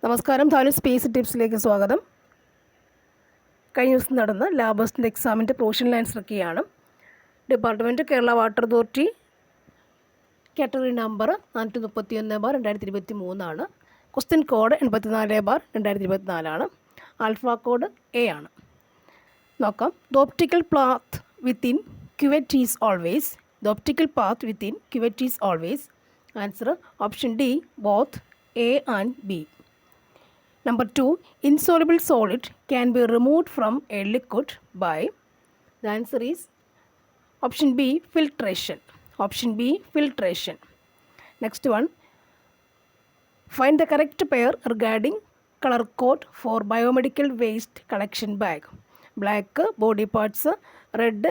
നമസ്കാരം, താലു സ്പേസ് ടിപ്സിലേക്ക് സ്വാഗതം. കഴിഞ്ഞ ദിവസം നടന്ന ലാബേഴ്സിൻ്റെ എക്സാമിൻ്റെ പ്രൊവിഷണൽ ആൻസർ കീയാണ്. Department Kerala water authority category number 431/2023 question code 84/2024 alpha code A ആണ്. നോക്കാം. The optical path within cuvette is always. The optical path within cuvette is always. Answer option D, both A and B. Number 2, insoluble solid can be removed from a liquid by. The answer is option B, filtration. Option B, filtration. Next one, find the correct pair regarding color code for biomedical waste collection bag. Black body parts, red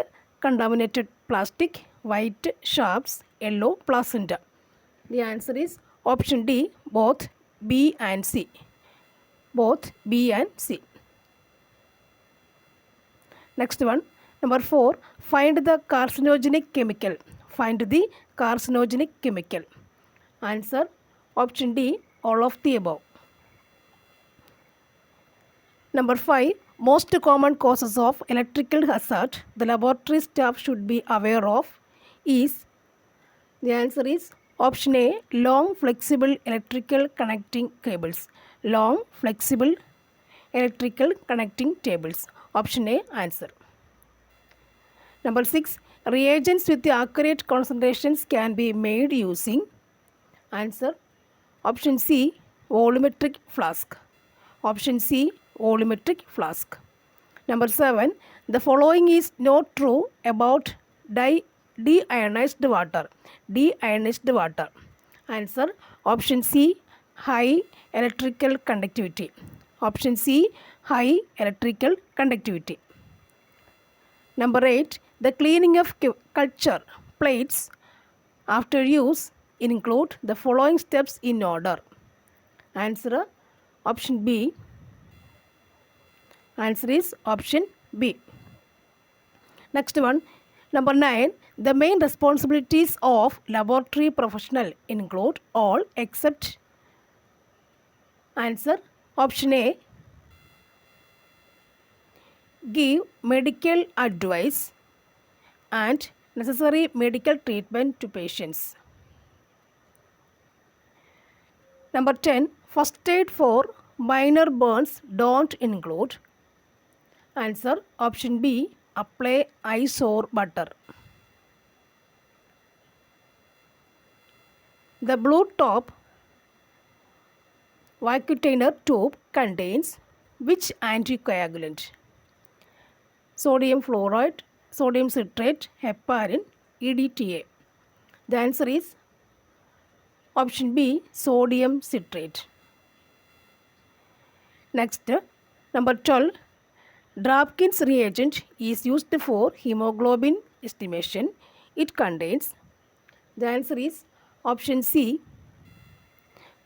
contaminated plastic, white sharps, yellow placenta. The answer is option D, both B and C. Both B and C. Next one, number 4, find the carcinogenic chemical. Find the carcinogenic chemical. Answer option D, all of the above. Number 5, most common causes of electrical hazard the laboratory staff should be aware of is. The answer is option A, long flexible electrical connecting cables. Long flexible electrical connecting cables. Option A, answer. Number 6, reagents with the accurate concentrations can be made using. Answer option C, volumetric flask. Option C, volumetric flask. Number 7, the following is not true about deionized water. Deionized water. Answer option C, high electrical conductivity. Option C, high electrical conductivity. Number 8, the cleaning of culture plates after use include the following steps in order. Answer option B. Answer is option B. Next one, number 9, the main responsibilities of laboratory professional include all except. Answer option A, give medical advice and necessary medical treatment to patients. Number 10, first aid for minor burns don't include. Answer option B, apply ice or butter. The blue top Vacutainer tube contains which anticoagulant? Sodium fluoride, sodium citrate, heparin, EDTA. The answer is option B, sodium citrate. Next, number 12, Drapkin's reagent is used for hemoglobin estimation. It contains. The answer is option C,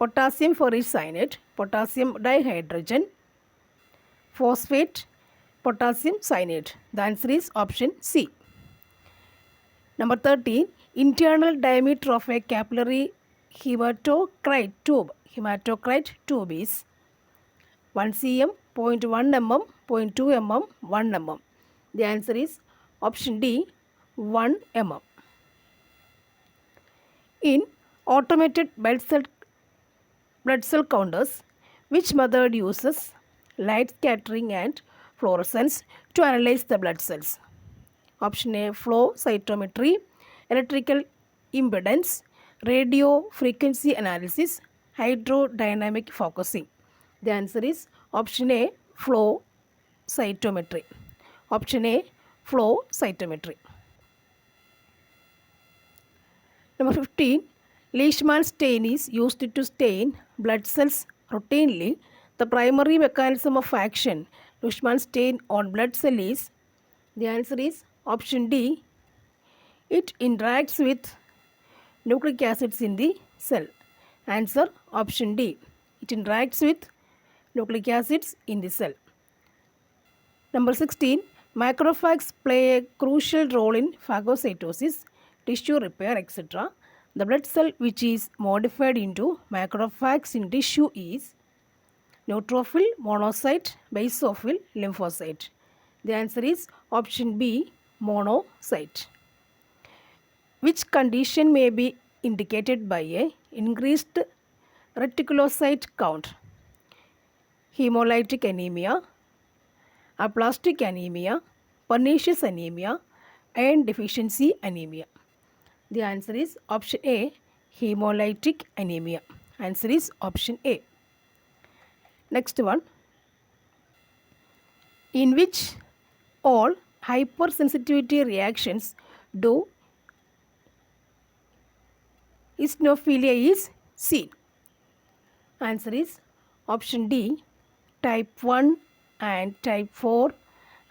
potassium ferricyanate, potassium dihydrogen, phosphate, potassium cyanate. The answer is option C. Number 13, internal diameter of a capillary hematocrit tube. Hematocrit tube is 1 cm, 0.1 mm, 0.2 mm, 1 mm. The answer is option D, 1 mm. In automated blood cell counters, which method uses light scattering and fluorescence to analyze the blood cells? Option A, flow cytometry, electrical impedance, radio frequency analysis, hydrodynamic focusing. The answer is option A, flow cytometry. Option A, flow cytometry. Number 15, Leishman stain is used to stain blood cells routinely. The primary mechanism of action Leishman stain on blood cell is. The answer is option D, it interacts with nucleic acids in the cell. Answer option D, it interacts with nucleic acids in the cell. Number 16, macrophages play a crucial role in phagocytosis, tissue repair, etc. The blood cell which is modified into macrophages in tissue is. neutrophil, monocyte, basophil, lymphocyte. The answer is option B, monocyte. Which condition may be indicated by a increased reticulocyte count? Hemolytic anemia, aplastic anemia, pernicious anemia, iron deficiency anemia. The answer is option A, hemolytic anemia. Answer is option A. Next one. In which all hypersensitivity reactions do eosinophilia is seen? Answer is option D, type 1 and type 4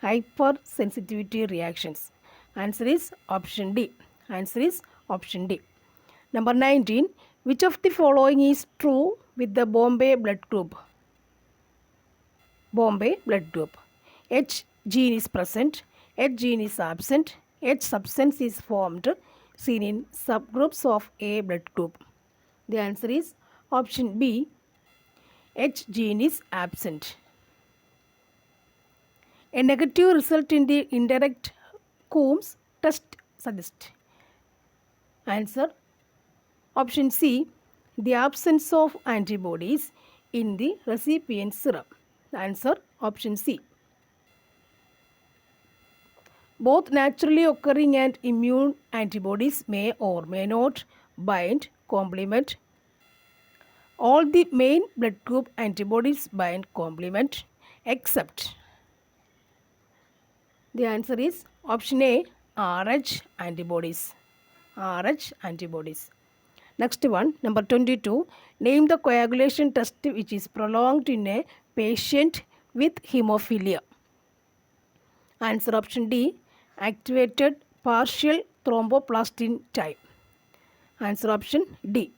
hypersensitivity reactions. Answer is option D. Answer is option D. Number 19. Which of the following is true with the Bombay blood group? Bombay blood group. H gene is present, H gene is absent, H substance is formed, seen in subgroups of A blood group. The answer is option B, H gene is absent. A negative result in the indirect Coombs test suggests. Answer option C, the absence of antibodies in the recipient's serum. Answer option C. Both naturally occurring and immune antibodies may or may not bind complement. All the main blood group antibodies bind complement except. The answer is option A, Rh antibodies. Rh antibodies. Next one, number 22. Name the coagulation test which is prolonged in a patient with hemophilia. Answer option D, activated partial thromboplastin type. Answer option D.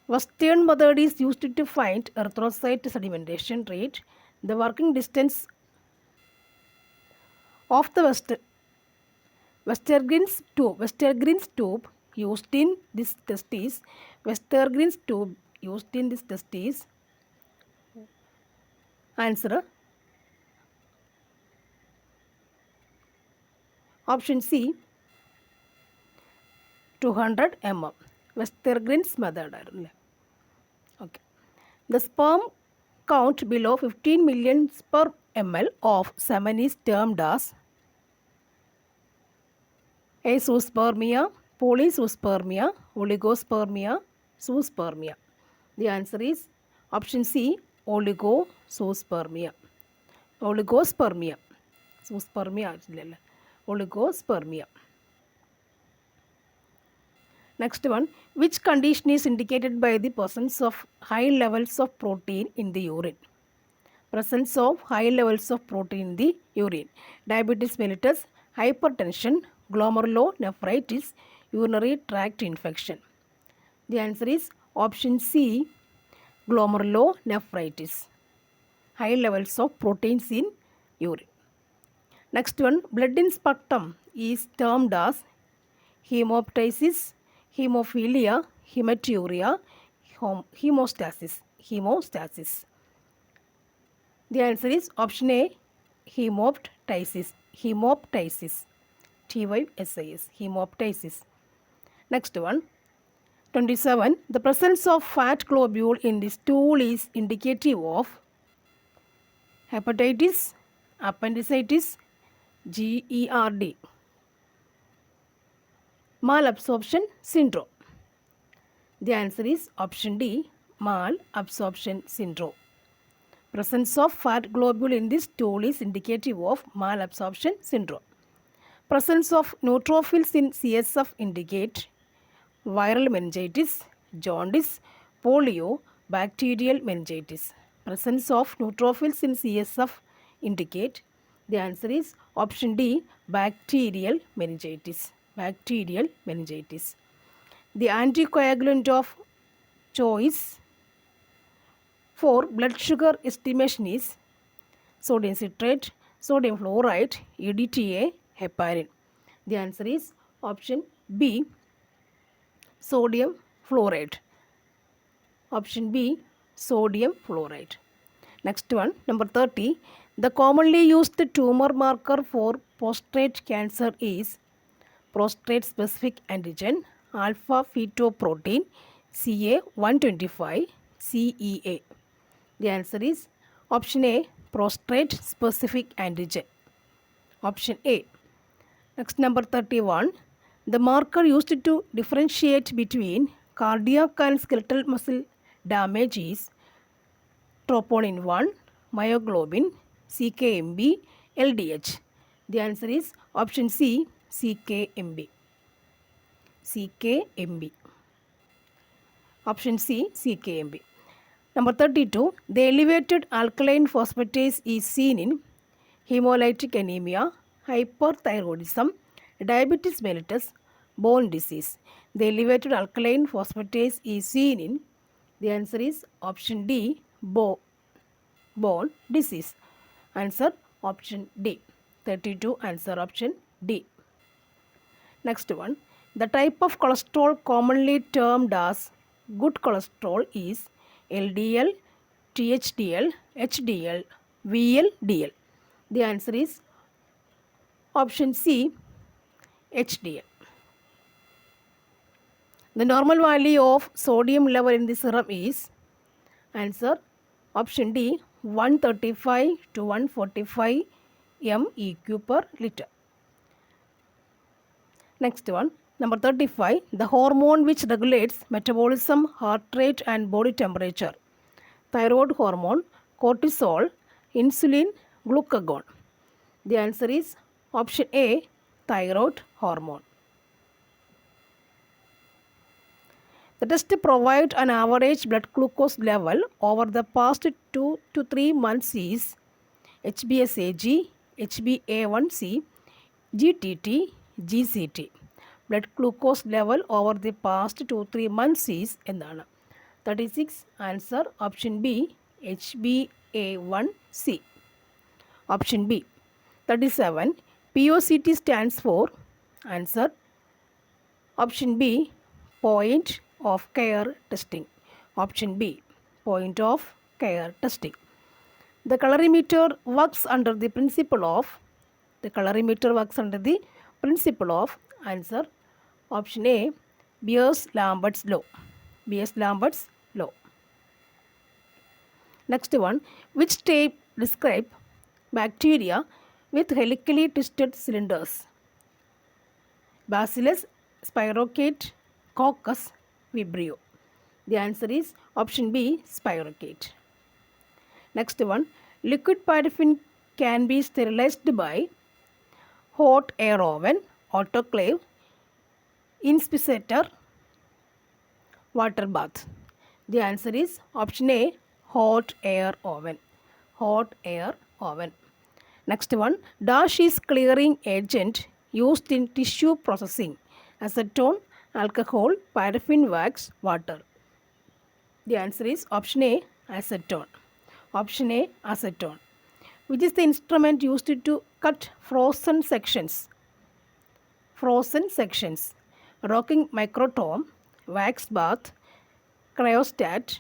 Western method is used to find erythrocyte sedimentation rate. The working distance of the Westergren's tube used in this test is answer option C, 200 mm. Westergren's method. Okay. The sperm count below 15 million per ml of semen is termed as azoospermia, polyspermia, oligospermia, zoospermia. The answer is option C, oligospermia. Oligospermia. Zoospermia. Oligospermia. Next one. Which condition is indicated by the presence of high levels of protein in the urine? Presence of high levels of protein in the urine. Diabetes mellitus, hypertension, glomerulonephritis, urinary tract infection. The answer is option C, glomerulonephritis. High levels of proteins in urine. Next one, blood in sputum is termed as hemoptysis, hemophilia, hematuria, hemostasis. The answer is option A, hemoptysis. TYSIS, hemoptysis. Next one, 27. The presence of fat globule in the stool is indicative of hepatitis, appendicitis, GERD. Malabsorption syndrome. The answer is option D, malabsorption syndrome. Presence of fat globule in the stool is indicative of malabsorption syndrome. Presence of neutrophils in CSF indicate viral meningitis, jaundice, polio, bacterial meningitis. Presence of neutrophils in CSF indicate. The answer is option D, bacterial meningitis. Bacterial meningitis. The anticoagulant of choice for blood sugar estimation is sodium citrate, sodium fluoride, EDTA, heparin. The answer is option B, sodium fluoride. Option B, sodium fluoride. Next one, number 30. The commonly used tumor marker for prostate cancer is prostate specific antigen, alpha fetoprotein, CA125, CEA. The answer is option A, prostate specific antigen. Option A. Next, number 31. The marker used to differentiate between cardiac and skeletal muscle damage is troponin 1, myoglobin, CKMB, LDH. The answer is option C, CKMB. CKMB. Option C, CKMB. Number 32. The elevated alkaline phosphatase is seen in hemolytic anemia, hyperthyroidism, diabetes mellitus, bone disease. The elevated alkaline phosphatase is seen in, the answer is option D, bone disease. Answer option D. 32 answer option D. Next one. The type of cholesterol commonly termed as good cholesterol is LDL, THDL, HDL, VLDL. The answer is option C, HDL. The normal value of sodium level in the serum is, answer option D, 135 to 145 MEq per liter. Next one, number 35. The hormone which regulates metabolism, heart rate and body temperature. Thyroid hormone, cortisol, insulin, glucagon. The answer is option A, thyroid hormone. The test provides an average blood glucose level over the past 2 to 3 months is HbSAg, HbA1c, GTT, GCT. Blood glucose level over the past 2-3 months is എന്താണ്? 36 answer option B, HbA1c. Option B. 37. POCT stands for, answer option B, point of care testing. Option B, point of care testing. The colorimeter works under the principle of, answer option A, Beers-Lambert's law. Beers-Lambert's law. Next one, which type describe bacteria with helically twisted cylinders? Bacillus, Spirochete, Coccus, Vibrio. The answer is option B, Spirochete. Next one, liquid paraffin can be sterilized by hot air oven, autoclave, inspissor, water bath. The answer is option A, hot air oven. Hot air oven. Next one, dash is clearing agent used in tissue processing. Acetone, alcohol, paraffin wax, water. The answer is option A, acetone. Option A, acetone. Which is the instrument used to cut frozen sections? Rocking microtome, wax bath, cryostat,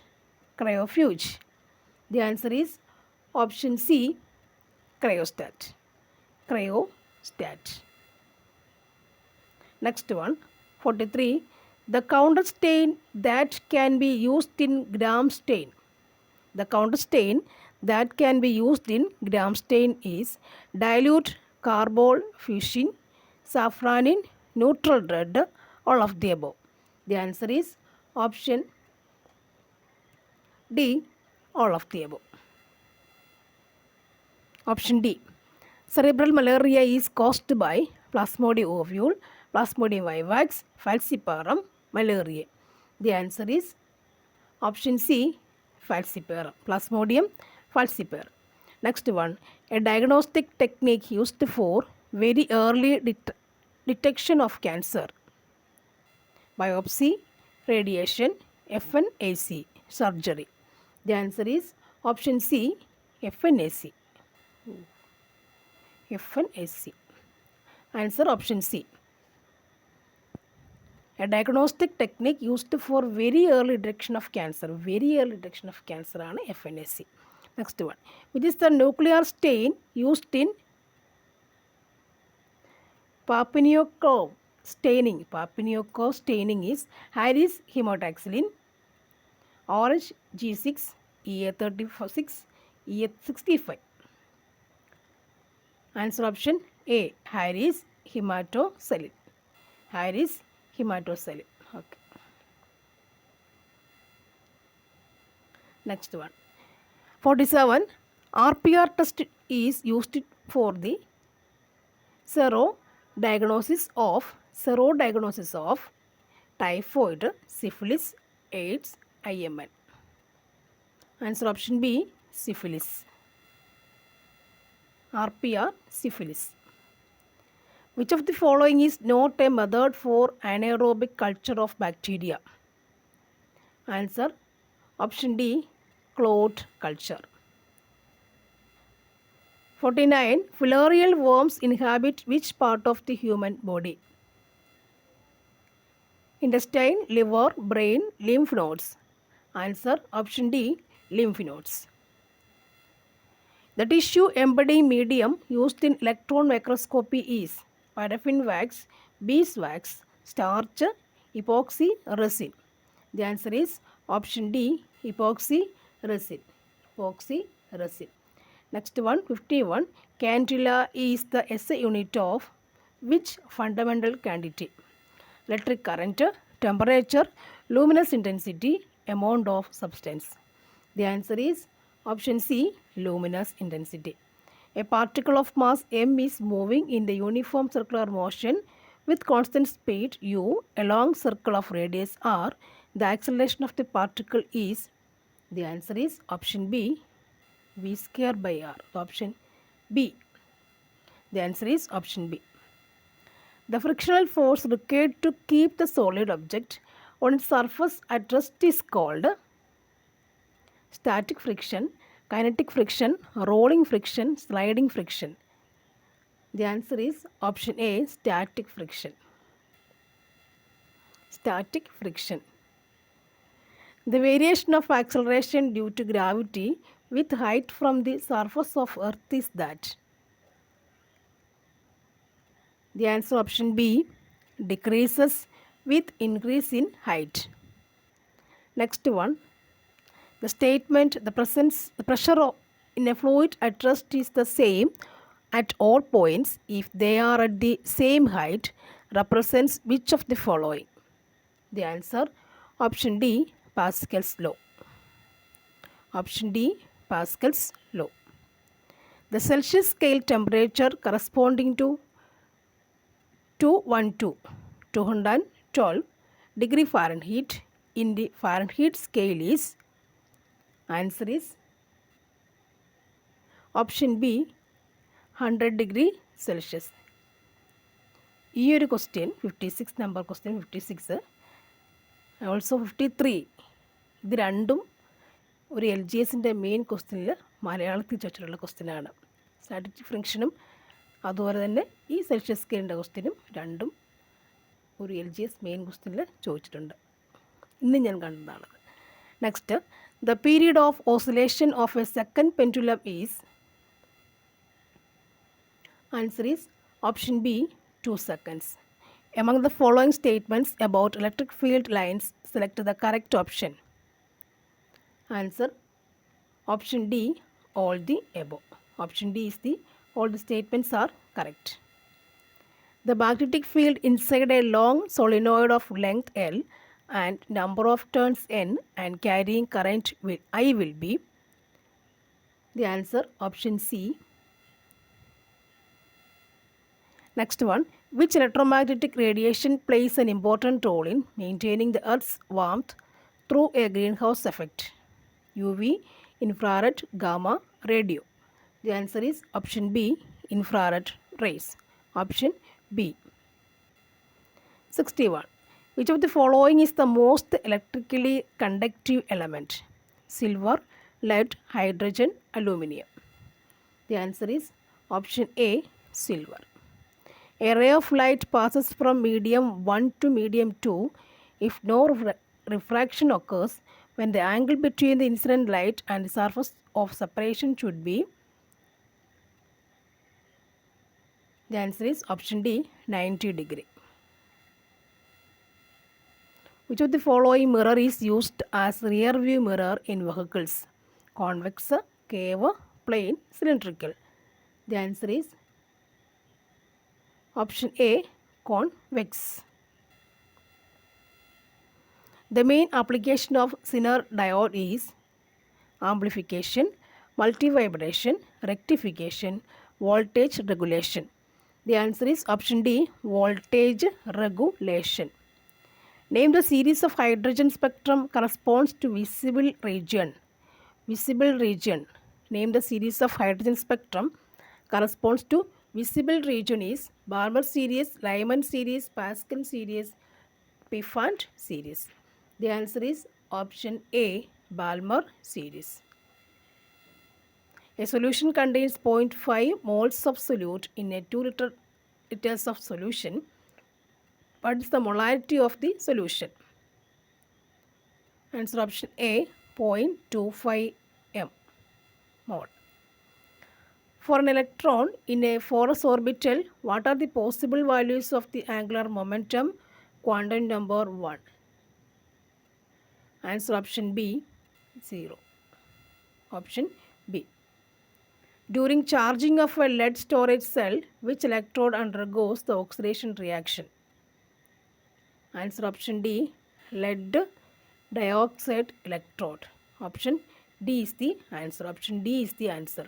cryofuge. The answer is option C, cryostat. Next one, 43. The counter stain that can be used in gram stain. The counter stain that can be used in gram stain is dilute carbol fuchsin, safranin, neutral red, all of the above. The answer is option D, all of the above. Option D. Cerebral malaria is caused by Plasmodium ovule, Plasmodium vivax, falciparum, malaria. The answer is option C, falciparum. Plasmodium falciparum. Next one, a diagnostic technique used for very early detection of cancer. Biopsy, radiation, FNAC, surgery. The answer is option C, FNAC. FNAC. Answer option C. A diagnostic technique used for very early detection of cancer. Very early detection of cancer ആണ് FNAC. Next one. Which is the nuclear stain used in Papiniokov staining? Papiniokov staining is Harris hematoxylin, orange G6, EA36, EA65. Answer option A, Harris hematoxylin. Harris hematoxylin. Okay. Next one. 47. RPR test is used for the sero-diagnosis of typhoid, syphilis, AIDS, IMN. Answer option B, syphilis. RPR, syphilis. Which of the following is not a method for anaerobic culture of bacteria? Answer option D, clot culture. 49. Filarial worms inhabit which part of the human body? Intestine, liver, brain, lymph nodes. Answer option D, lymph nodes. The tissue embedding medium used in electron microscopy is paraffin wax, beeswax, starch, epoxy, resin. The answer is option D, epoxy resin. Epoxy resin. Next one, 51. Candela is the SI unit of which fundamental quantity? Electric current, temperature, luminous intensity, amount of substance. The answer is option C, luminous intensity. A particle of mass m is moving in the uniform circular motion with constant speed u along circle of radius r. The acceleration of the particle is, the answer is option B, v square by r. Option B. The answer is option B. The frictional force required to keep the solid object on its surface at rest is called static friction, kinetic friction, rolling friction, sliding friction. The answer is option A, static friction. Static friction. The variation of acceleration due to gravity with height from the surface of Earth is that? The answer option B, decreases with increase in height. Next one. The statement, the pressure in a fluid at rest is the same at all points if they are at the same height, represents which of the following? The answer option D, Pascal's law. Option D, Pascal's law. The Celsius scale temperature corresponding to 212 degree Fahrenheit in the Fahrenheit scale is, answer is option B, 100 degree Celsius. ഈ ഒരു question 56 number question 56 also 53 ഇത് രണ്ടും ഒരു LGSൻ്റെ main ക്വസ്റ്റ്യനിൽ മലയാളത്തിൽ ചോദിച്ചിട്ടുള്ള ക്വസ്റ്റ്യനാണ്. Static ഫ്രിക്ഷനും അതുപോലെ തന്നെ ഈ സെൽഷ്യസ് സ്കെയിലിൻ്റെ ക്വസ്റ്റ്യനും രണ്ടും ഒരു LGS മെയിൻ ക്വസ്റ്റ്യനിൽ ചോദിച്ചിട്ടുണ്ട്. ഇന്ന് ഞാൻ കണ്ടതാണ്. Next, the period of oscillation of a second pendulum is, answer is option B, 2 seconds. Among the following statements about electric field lines, select the correct option. Answer option D, all the above. Option D is the all the statements are correct. The magnetic field inside a long solenoid of length L and number of turns N and carrying current I will be, the answer option C. Next one, which electromagnetic radiation plays an important role in maintaining the Earth's warmth through a greenhouse effect? UV, infrared, gamma, radio. The answer is option B, infrared rays. Option B. 61. Which of the following is the most electrically conductive element? Silver, lead, hydrogen, aluminium. The answer is option A, silver. A ray of light passes from medium 1 to medium 2 if no refraction occurs, when the angle between the incident light and the surface of separation should be. The answer is option D, 90 degree. Which of the following mirror is used as rear view mirror in vehicles? Convex, cave, plane, cylindrical. The answer is option A, convex. The main application of Zener diode is amplification, multivibration, rectification, voltage regulation. The answer is option D, voltage regulation. Name the series of hydrogen spectrum corresponds to visible region. Visible region. Name the series of hydrogen spectrum corresponds to visible region is Balmer series, Lyman series, Pascal series, Pfand series. The answer is option A, Balmer series. A solution contains 0.5 moles of solute in a 2 liters of solution. What is the molarity of the solution? Answer option A, 0.25 m mole. For an electron in a 4s orbital, what are the possible values of the angular momentum? Quantum number 1. Answer option B, 0. Option B. During charging of a lead storage cell, which electrode undergoes the oxidation reaction? Answer option D, lead dioxide electrode. Option D is the answer. Option D is the answer.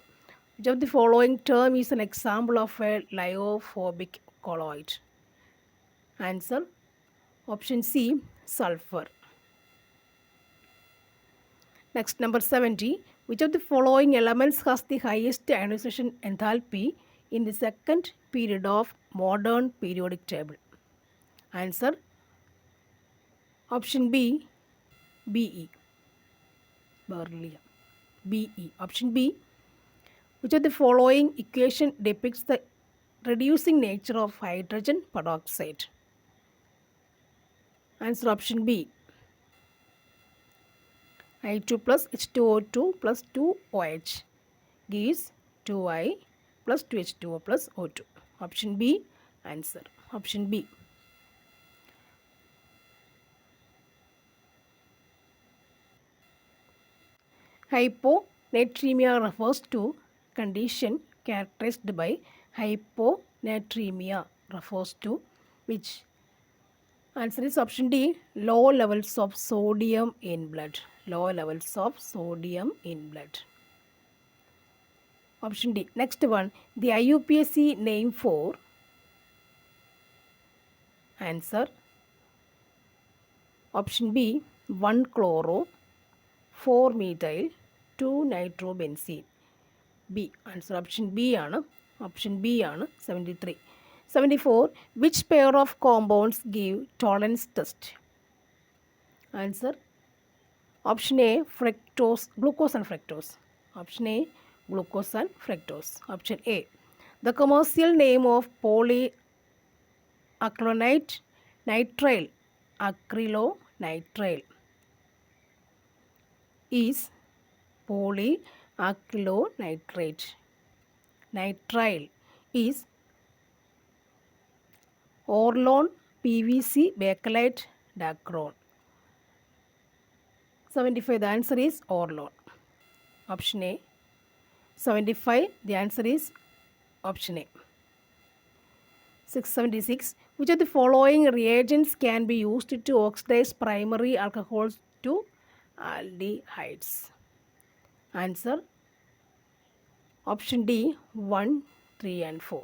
Which of the following term is an example of a lyophobic colloid? Answer option C, sulfur. Next, number 70. Which of the following elements has the highest ionization enthalpy in the second period of modern periodic table? Answer option B, Be. Beryllium. Be. Option B. Which of the following equation depicts the reducing nature of hydrogen peroxide? Answer option B. I2 plus H2O2 plus 2OH gives 2I plus 2H2O plus O2. Option B, answer. Option B. Hyponatremia refers to condition characterized by hyponatremia refers to which? Answer is option D, low levels of sodium in blood. Low levels of sodium in blood. Option D. Next one, the IUPAC name for? Answer option B, 1-chloro, 4-methyl, 2-nitrobenzene. B. Answer option B ആണ്. Option B ആണ് 73. 74. Which pair of compounds give tolerance test? Answer option A, fructose, glucose and fructose. Option A, glucose and fructose. Option A. The commercial name of polyacrylonitrile acrylonitrile is polyacrylonitrile. Nitrile is Orlon, PVC, bakelite, dacron. 75. The answer is Orlon. Option A. 75. The answer is option A. 676. Which of the following reagents can be used to oxidize primary alcohols to aldehydes? Answer option D, 1, 3 and 4.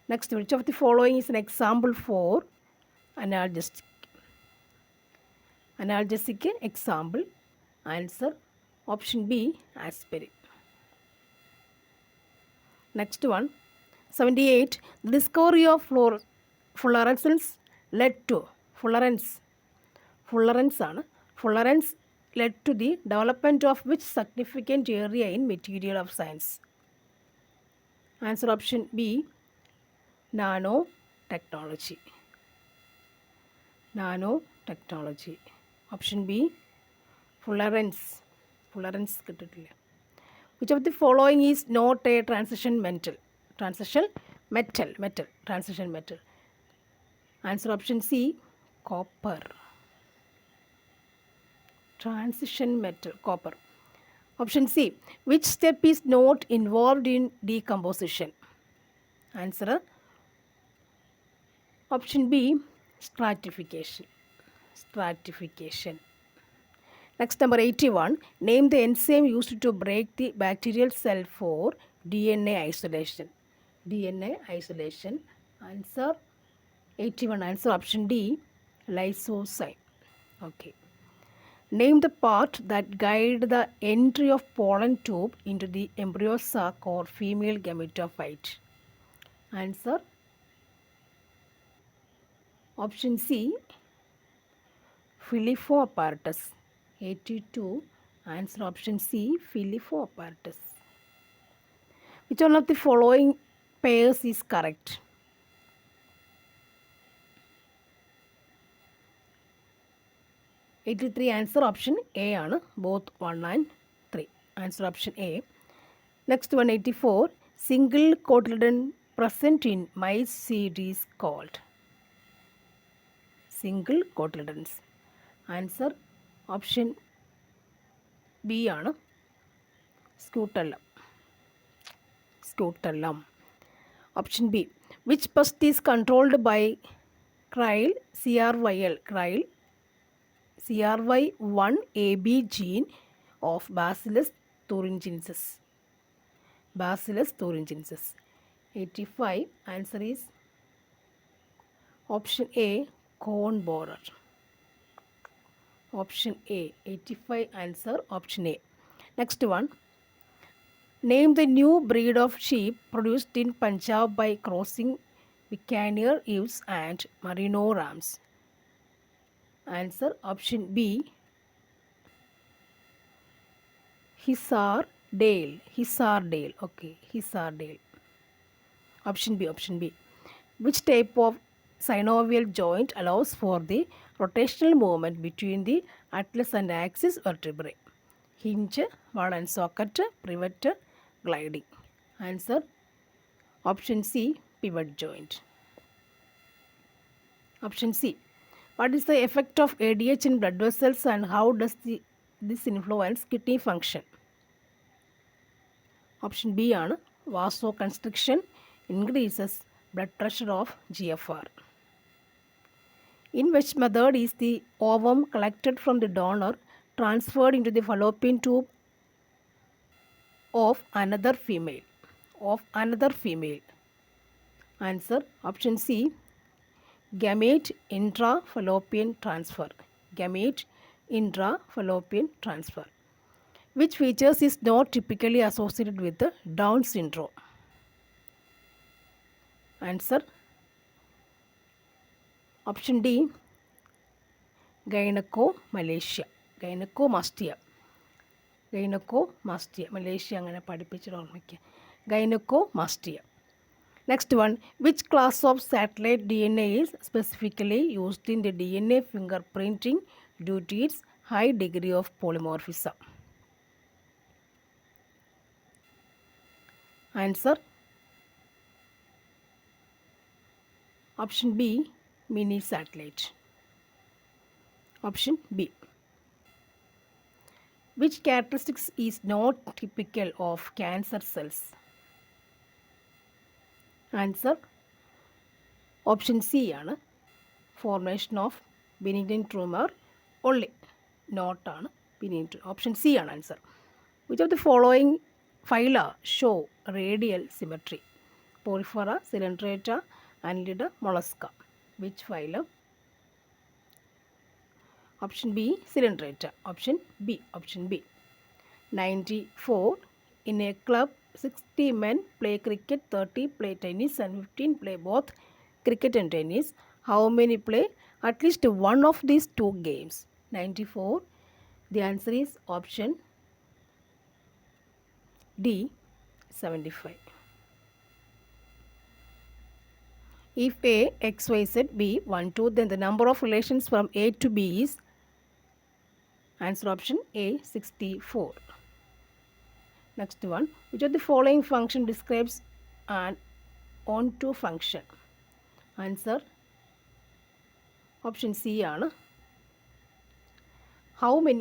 Next, which of the following is an example for analgesic example? Answer option B, aspirin. Next one, 78. The discovery of fluorescence led to fluorescence led to the development of which significant area in material of science? Answer option B, Nanotechnology. Nanotechnology. Option B, fullerens. Fullerens കിട്ടിട്ടില്ല. Which of the following is not a transition metal? Transition metal. Answer option C, copper. Transition metal, copper. Option C, which step is not involved in decomposition? Answer option B, stratification. Next, number 81. Name the enzyme used to break the bacterial cell for DNA isolation. Answer 81. Answer option D, lysozyme. Okay. Name the part that guide the entry of pollen tube into the embryo sac or female gametophyte. Answer option C, Filippo apparatus. 82. Answer option C, Filippo apparatus. Which one of the following pairs is correct? Answer option A ആണ് both 1 and 3. Answer option A. Next 184. Single cotyledon present in mice seed is called. Single cotyledons. Answer option B ആണ് scutellum. Option B. Which pest is controlled by CRY1AB gene of Bacillus thuringiensis. 85. Answer is option A, corn borer. Option A. 85. Answer option A. Next one. Name the new breed of sheep produced in Punjab by crossing Bikaner ewes and Merino rams. Answer option B, Hisar Dale. Okay, Hisar Dale. Option B. Which type of synovial joint allows for the rotational movement between the atlas and axis vertebrae? Hinge, ball and socket, privet, gliding. Answer option C, pivot joint. Option C. What is the effect of ADH in blood vessels and how does this influence kidney function? Option B ആണ് vasoconstriction increases blood pressure of GFR. In which method is the ovum collected from the donor transferred into the fallopian tube of another female? Answer option C, gamete intrafallopian transfer. Which features is not typically associated with the Down syndrome? Answer option D, gynecomastia. Malaysia അങ്ങനെ പഠിപ്പിച്ചിട്ട് ഓർമ്മിക്കുക. gynecomastia. Next one. Which class of satellite DNA is specifically used in the DNA fingerprinting due to its high degree of polymorphism? Answer option B, mini satellite. Option B. Which characteristics is not typical of cancer cells? Answer option C ആണ് formation of benign tumor only, not ആണ് benign. Option C ആണ് answer. Which of the following phyla show radial symmetry? Porifera, Coelenterata, Annelida, Mollusca. Which phylum? Option B, Coelenterata. Option B. 94. In a club, 60 men play cricket, 30 play tennis and 15 play both cricket and tennis. How many play at least one of these two games? 94. The answer is option D, 75. If A, x, y, z, B, 1, 2, then the number of relations from A to B is answer option A, 64. Next one, which of the following function describes an onto function? Answer option C ആണ്.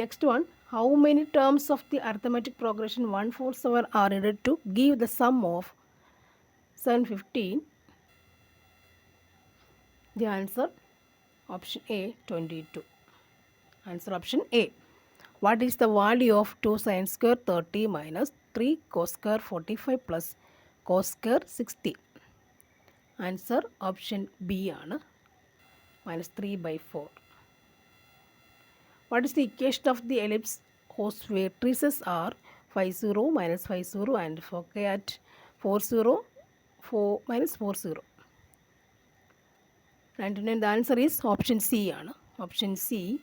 Next one, how many terms of the arithmetic progression 147 are needed to give the sum of 715? The answer option A, 22. Answer option A. What is the value of 2 sin square 30 minus 3 cos square 45 plus cos square 60? Answer option B ആണ്, minus 3/4. What is the equation of the ellipse whose vertices are 5, 0, minus 5, 0 and foci at 4, 0, 4, minus 4, 0? And the answer is option C ആണ്. Option C,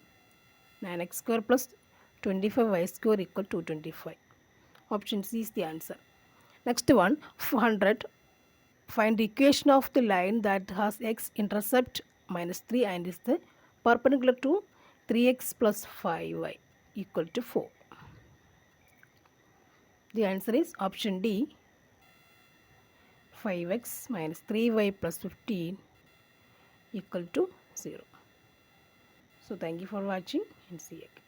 9x square plus 25y square equal to 25. Option C is the answer. Next one, 100. Find the equation of the line that has x intercept minus 3 and is the perpendicular to 3x plus 5y equal to 4. The answer is option D, 5x minus 3y plus 15 equal to 0. So thank you for watching and see you again.